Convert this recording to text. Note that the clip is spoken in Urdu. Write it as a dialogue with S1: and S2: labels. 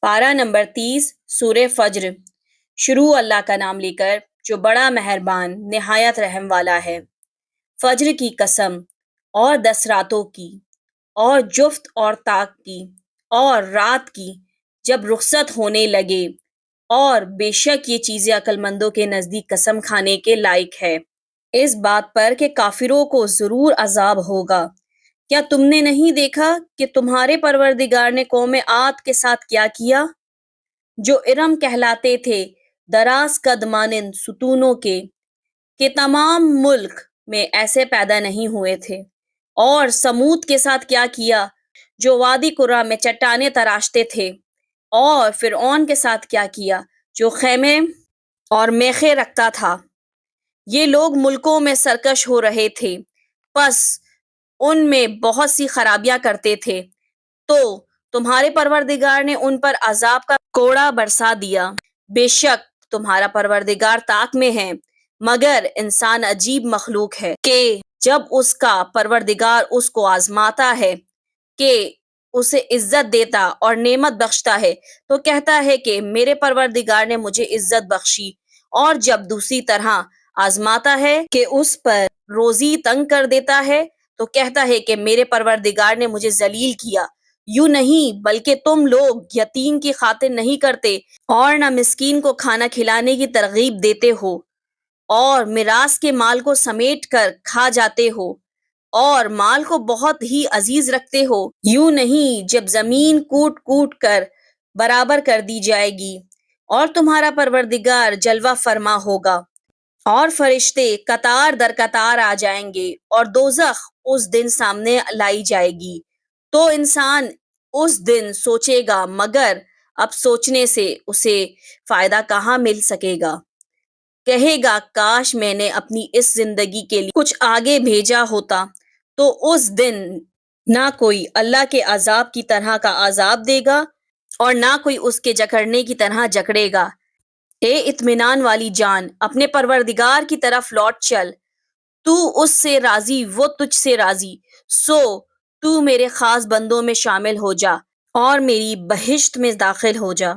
S1: پارہ نمبر 30 سورہ فجر۔ شروع اللہ کا نام لے کر جو بڑا مہربان نہایت رحم والا ہے۔ فجر کی قسم اور 10 راتوں کی اور جفت اور طاق کی اور رات کی جب رخصت ہونے لگے، اور بے شک یہ چیزیں عقل مندوں کے نزدیک قسم کھانے کے لائق ہے، اس بات پر کہ کافروں کو ضرور عذاب ہوگا۔ کیا تم نے نہیں دیکھا کہ تمہارے پروردگار نے قوم عاد کے ساتھ کیا کیا، جو ارم کہلاتے تھے، دراز قد مانند ستونوں کے، کہ تمام ملک میں ایسے پیدا نہیں ہوئے تھے؟ اور سمود کے ساتھ کیا کیا، جو وادی قرا میں چٹانیں تراشتے تھے؟ اور فرعون کے ساتھ کیا کیا، جو خیمے اور میخیں رکھتا تھا؟ یہ لوگ ملکوں میں سرکش ہو رہے تھے، پس ان میں بہت سی خرابیاں کرتے تھے، تو تمہارے پروردگار نے ان پر عذاب کا کوڑا برسا دیا۔ بے شک تمہارا پروردگار طاق میں ہے، مگر انسان عجیب مخلوق ہے کہ جب اس کا پروردگار اس کو آزماتا ہے کہ اسے عزت دیتا اور نعمت بخشتا ہے تو کہتا ہے کہ میرے پروردگار نے مجھے عزت بخشی، اور جب دوسری طرح آزماتا ہے کہ اس پر روزی تنگ کر دیتا ہے تو کہتا ہے کہ میرے پروردگار نے مجھے ذلیل کیا۔ یوں نہیں بلکہ تم لوگ یتیم کی خاطر نہیں کرتے اور نہ مسکین کو کھانا کھلانے کی ترغیب دیتے ہو، اور میراث کے مال کو سمیٹ کر کھا جاتے ہو اور مال کو بہت ہی عزیز رکھتے ہو۔ یوں نہیں جب زمین کوٹ کوٹ کر برابر کر دی جائے گی اور تمہارا پروردگار جلوہ فرما ہوگا، اور فرشتے قطار در قطار آ جائیں گے، اور دوزخ اس دن سامنے لائی جائے گی، تو انسان اس دن سوچے گا، مگر اب سوچنے سے اسے فائدہ کہاں مل سکے گا۔ کہے گا کاش میں نے اپنی اس زندگی کے لیے کچھ آگے بھیجا ہوتا، تو اس دن نہ کوئی اللہ کے عذاب کی طرح کا عذاب دے گا اور نہ کوئی اس کے جکڑنے کی طرح جکڑے گا۔ اے اطمینان والی جان، اپنے پروردگار کی طرف لوٹ چل، تو اس سے راضی وہ تجھ سے راضی، سو تو میرے خاص بندوں میں شامل ہو جا اور میری بہشت میں داخل ہو جا۔